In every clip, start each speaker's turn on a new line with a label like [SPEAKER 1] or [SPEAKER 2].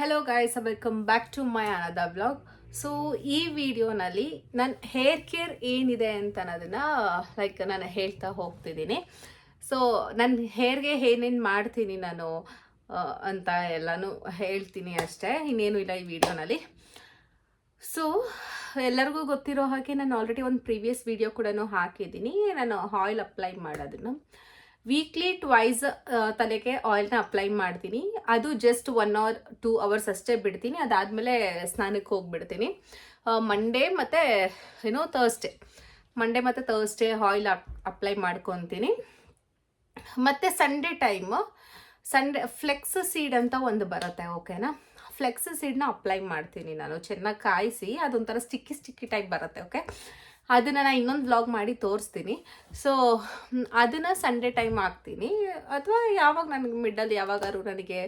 [SPEAKER 1] Hello guys, welcome back to my another vlog. So ಈ ವಿಡಿಯೋನಲ್ಲಿ ನನ್ನ ಹೇರ್ ಕೇರ್ ಏನಿದೆ ಅಂತ ಅನ್ನೋದನ್ನು ನಾನು ಹೇಳ್ತಾ ಹೋಗ್ತಿದ್ದೀನಿ. ಸೊ ನನ್ನ ಹೇರ್ಗೆ ಏನೇನು ಮಾಡ್ತೀನಿ ನಾನು ಅಂತ ಎಲ್ಲನೂ ಹೇಳ್ತೀನಿ ಅಷ್ಟೇ, ಇನ್ನೇನು ಇಲ್ಲ ಈ ವಿಡಿಯೋನಲ್ಲಿ. ಸೊ ಎಲ್ಲರಿಗೂ ಗೊತ್ತಿರೋ ಹಾಗೆ ನಾನು ಆಲ್ರೆಡಿ ಒಂದು ಪ್ರೀವಿಯಸ್ ವಿಡಿಯೋ ಕೂಡ ಹಾಕಿದ್ದೀನಿ. ನಾನು ಆಯಿಲ್ ಅಪ್ಲೈ ಮಾಡೋದನ್ನು ವೀಕ್ಲಿ ಟ್ವೈಸ್ ತಲೆಗೆ ಆಯಿಲ್ನ ಅಪ್ಲೈ ಮಾಡ್ತೀನಿ. ಅದು ಜಸ್ಟ್ 1 or 2 hours ಅಷ್ಟೇ ಬಿಡ್ತೀನಿ. ಅದಾದಮೇಲೆ ಸ್ನಾನಕ್ಕೆ ಹೋಗಿಬಿಡ್ತೀನಿ. ಮಂಡೇ ಮತ್ತು ಥರ್ಸ್ಡೇ ಆಯಿಲ್ ಅಪ್ಲೈ ಮಾಡ್ಕೊತೀನಿ. ಮತ್ತು ಸಂಡೇ ಫ್ಲೆಕ್ಸ್ ಸೀಡ್ ಅಂತ ಒಂದು ಬರುತ್ತೆ, ಓಕೆನಾ. ಫ್ಲೆಕ್ಸ್ ಸೀಡ್ನ ಅಪ್ಲೈ ಮಾಡ್ತೀನಿ ನಾನು, ಚೆನ್ನಾಗಿ ಕಾಯಿಸಿ. ಅದೊಂಥರ ಸ್ಟಿಕ್ಕಿ ಟೈಪ್ ಬರುತ್ತೆ, ಓಕೆ. ಅದನ್ನು ನಾನು ಇನ್ನೊಂದು ವ್ಲಾಗ್ ಮಾಡಿ ತೋರಿಸ್ತೀನಿ. ಸೊ ಅದನ್ನು ಸಂಡೇ ಟೈಮ್ ಹಾಕ್ತೀನಿ, ಅಥವಾ ಯಾವಾಗ ನನಗೆ ಮಿಡ್ಡಲ್ಲಿ ಯಾವಾಗಾದ್ರು ನನಗೆ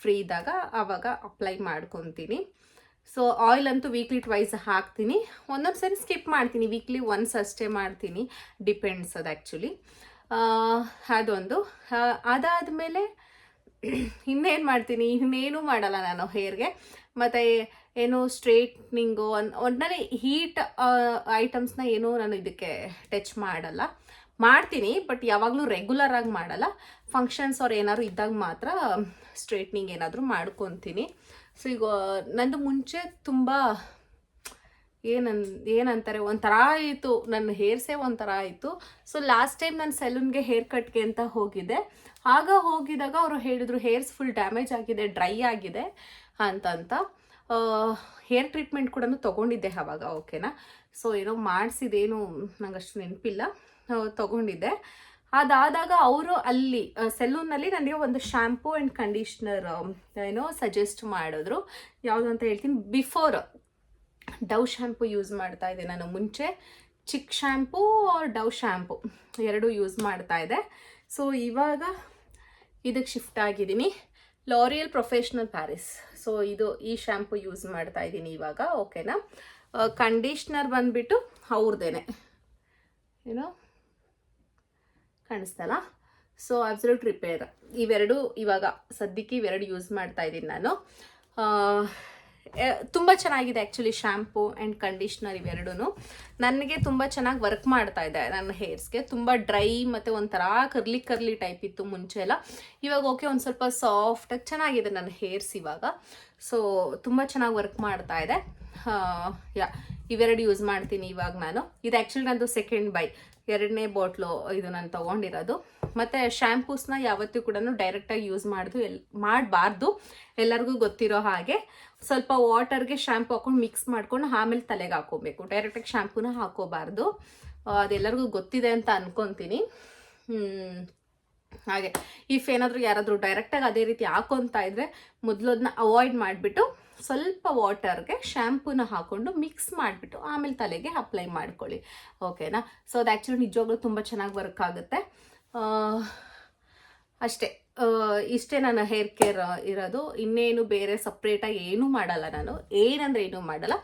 [SPEAKER 1] ಫ್ರೀ ಇದ್ದಾಗ ಆವಾಗ ಅಪ್ಲೈ ಮಾಡ್ಕೊತೀನಿ. ಸೊ ಆಯಿಲ್ ಅಂತೂ ವೀಕ್ಲಿ ಟ್ವೈಸ್ ಹಾಕ್ತೀನಿ. ಒಂದೊಂದು ಸರಿ ಸ್ಕಿಪ್ ಮಾಡ್ತೀನಿ, ವೀಕ್ಲಿ ಒನ್ಸ್ ಅಷ್ಟೇ ಮಾಡ್ತೀನಿ, ಡಿಪೆಂಡ್ಸ್ ಅದು ಆ್ಯಕ್ಚುಲಿ. ಅದೊಂದು ಅದಾದಮೇಲೆ ಇನ್ನೇನು ಮಾಡ್ತೀನಿ, ಇನ್ನೇನು ಮಾಡಲ್ಲ ನಾನು ಹೇರ್ಗೆ. ಮತ್ತು ಏನು ಸ್ಟ್ರೇಟ್ನಿಂಗು ಒಟ್ಟಿನಲ್ಲಿ ಹೀಟ್ ಐಟಮ್ಸ್ನ ಏನೂ ನಾನು ಇದಕ್ಕೆ ಟಚ್ ಮಾಡಲ್ಲ. ಮಾಡ್ತೀನಿ, ಬಟ್ ಯಾವಾಗಲೂ ರೆಗ್ಯುಲರ್ ಆಗಿ ಮಾಡಲ್ಲ. ಫಂಕ್ಷನ್ಸ್ ಅವ್ರು ಏನಾದ್ರು ಇದ್ದಾಗ ಮಾತ್ರ ಸ್ಟ್ರೇಟ್ನಿಂಗ್ ಏನಾದರೂ ಮಾಡ್ಕೊತೀನಿ. ಸೊ ಈಗ ನಂದು ಮುಂಚೆ ತುಂಬ ಏನಂತಾರೆ ಒಂಥರ ಆಯಿತು, ನನ್ನ ಹೇರ್ಸೇ ಒಂಥರ ಆಯಿತು. ಸೊ ಲಾಸ್ಟ್ ಟೈಮ್ ನಾನು ಸೆಲೂನ್ಗೆ ಹೇರ್ ಕಟ್ಗೆ ಅಂತ ಹೋಗಿದ್ದೆ. ಹೋಗಿದಾಗ ಅವರು ಹೇಳಿದರು ಹೇರ್ಸ್ ಫುಲ್ ಡ್ಯಾಮೇಜ್ ಆಗಿದೆ, ಡ್ರೈ ಆಗಿದೆ ಅಂತ. ಹೇರ್ ಟ್ರೀಟ್ಮೆಂಟ್ ಕೂಡ ತೊಗೊಂಡಿದ್ದೆ ಆವಾಗ, ಓಕೆನಾ. ಸೊ ಏನೋ ಮಾಡಿಸಿದೇನು ನಂಗೆ ಅಷ್ಟು ನೆನಪಿಲ್ಲ, ತೊಗೊಂಡಿದ್ದೆ. ಅದಾದಾಗ ಅವರು ಅಲ್ಲಿ ಸೆಲೂನಲ್ಲಿ ನನಗೆ ಒಂದು ಶ್ಯಾಂಪೂ ಆ್ಯಂಡ್ ಕಂಡೀಷ್ನರ್ ಸಜೆಸ್ಟ್ ಮಾಡಿದ್ರು. ಯಾವುದು ಅಂತ ಹೇಳ್ತೀನಿ. ಬಿಫೋರ್ ಡವ್ ಶ್ಯಾಂಪು ಯೂಸ್ ಮಾಡ್ತಾ ಇದ್ದೆ ನಾನು ಮುಂಚೆ. ಚಿಕ್ ಶ್ಯಾಂಪೂ ಡವ್ ಶ್ಯಾಂಪು ಎರಡೂ ಯೂಸ್ ಮಾಡ್ತಾ ಇದ್ದೆ. ಸೊ ಇವಾಗ ಇದಕ್ಕೆ ಶಿಫ್ಟ್ ಆಗಿದ್ದೀನಿ, ಲಾರಿಯಲ್ ಪ್ರೊಫೆಷ್ನಲ್ ಪ್ಯಾರಿಸ್. ಸೊ ಈ ಶ್ಯಾಂಪು ಯೂಸ್ ಮಾಡ್ತಾ ಇದ್ದೀನಿ ಇವಾಗ, ಓಕೆನಾ. ಕಂಡೀಷ್ನರ್ ಬಂದುಬಿಟ್ಟು ಅವ್ರದ್ದೇನೆ, ಕಾಣಿಸ್ತಲ್ಲ. So absolute repair. ಇವೆರಡು ಇವಾಗ ಸದ್ಯಕ್ಕೆ ಇವೆರಡು ಯೂಸ್ ಮಾಡ್ತಾ ಇದ್ದೀನಿ ನಾನು. ತುಂಬ ಚೆನ್ನಾಗಿದೆ ಆ್ಯಕ್ಚುಲಿ ಶ್ಯಾಂಪು ಆ್ಯಂಡ್ ಕಂಡೀಷ್ನರ್ ಇವೆರಡೂ ನನಗೆ ತುಂಬ ಚೆನ್ನಾಗಿ ವರ್ಕ್ ಮಾಡ್ತಾ ಇದೆ ನನ್ನ ಹೇರ್ಸ್ಗೆ. ತುಂಬ ಡ್ರೈ ಮತ್ತು ಒಂಥರ ಕರ್ಲಿ ಟೈಪ್ ಇತ್ತು ಮುಂಚೆ ಎಲ್ಲ. ಇವಾಗ ಓಕೆ, ಒಂದು ಸ್ವಲ್ಪ ಸಾಫ್ಟಾಗಿ ಚೆನ್ನಾಗಿದೆ ನನ್ನ ಹೇರ್ಸ್ ಇವಾಗ. ಸೊ ತುಂಬ ಚೆನ್ನಾಗಿ ವರ್ಕ್ ಮಾಡ್ತಾ ಇದೆ. ಇವೆರಡು ಯೂಸ್ ಮಾಡ್ತೀನಿ ಇವಾಗ ನಾನು. ಇದು ಆ್ಯಕ್ಚುಲಿ ನಂದು ಸೆಕೆಂಡ್ ಬೈ, 2ನೇ ಬಾಟ್ಲು ಇದು ನಾನು ತೊಗೊಂಡಿರೋದು. ಮತ್ತು ಶ್ಯಾಂಪೂಸ್ನ ಯಾವತ್ತೂ ಕೂಡ ಡೈರೆಕ್ಟಾಗಿ ಯೂಸ್ ಮಾಡಬಾರ್ದು, ಎಲ್ಲರಿಗೂ ಗೊತ್ತಿರೋ ಹಾಗೆ. ಸ್ವಲ್ಪ ವಾಟರ್ಗೆ ಶ್ಯಾಂಪು ಹಾಕೊಂಡು ಮಿಕ್ಸ್ ಮಾಡ್ಕೊಂಡು ಆಮೇಲೆ ತಲೆಗೆ ಹಾಕೋಬೇಕು, ಡೈರೆಕ್ಟಾಗಿ ಶ್ಯಾಂಪೂನ ಹಾಕೋಬಾರ್ದು. ಅದೆಲ್ಲರಿಗೂ ಗೊತ್ತಿದೆ ಅಂತ ಅನ್ಕೊತೀನಿ. ಹಾಗೆ ಇಫ್ ಏನಾದರೂ ಯಾರಾದರೂ ಡೈರೆಕ್ಟಾಗಿ ಅದೇ ರೀತಿ ಹಾಕೊತಾ ಇದ್ದರೆ ಮೊದಲು ಅದನ್ನ ಅವಾಯ್ಡ್ ಮಾಡಿಬಿಟ್ಟು ಸ್ವಲ್ಪ ವಾಟರ್ಗೆ ಶ್ಯಾಂಪೂನ ಹಾಕ್ಕೊಂಡು ಮಿಕ್ಸ್ ಮಾಡಿಬಿಟ್ಟು ಆಮೇಲೆ ತಲೆಗೆ ಅಪ್ಲೈ ಮಾಡ್ಕೊಳ್ಳಿ, ಓಕೆನಾ. ಸೊ ಅದು ಆ್ಯಕ್ಚುಲಿ ನಿಜವಾಗ್ಲೂ ತುಂಬ ಚೆನ್ನಾಗಿ ವರ್ಕ್ ಆಗುತ್ತೆ. ಅಷ್ಟೇ, ಇಷ್ಟೇ ನನ್ನ ಹೇರ್ ಕೇರ್ ಇರೋದು. ಇನ್ನೇನು ಬೇರೆ ಸಪ್ರೇಟಾಗಿ ಏನೂ ಮಾಡಲ್ಲ ನಾನು, ಏನೂ ಮಾಡಲ್ಲ.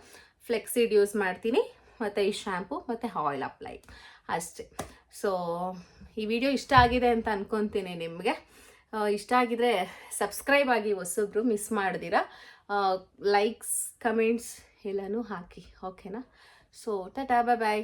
[SPEAKER 1] ಫ್ಲೆಕ್ಸಿಡ್ ಯೂಸ್ ಮಾಡ್ತೀನಿ, ಮತ್ತು ಈ ಶ್ಯಾಂಪು ಮತ್ತು ಆಯಿಲ್ ಅಪ್ಲೈ ಅಷ್ಟೇ. ಸೊ ಈ ವಿಡಿಯೋ ಇಷ್ಟ ಆಗಿದೆ ಅಂತ ಅನ್ಕೊತೀನಿ ನಿಮಗೆ. ಇಷ್ಟ ಆಗಿದ್ರೆ ಸಬ್ಸ್ಕ್ರೈಬ್ ಆಗಿ, ಹೊಸಬ್ರು ಮಿಸ್ ಮಾಡ್ದಿರಾ. ಲೈಕ್ಸ್, ಕಮೆಂಟ್ಸ್ ಎಲ್ಲನೂ ಹಾಕಿ, ಓಕೆನಾ. ಸೊ ಟಾಟಾ, ಬಾಯ್.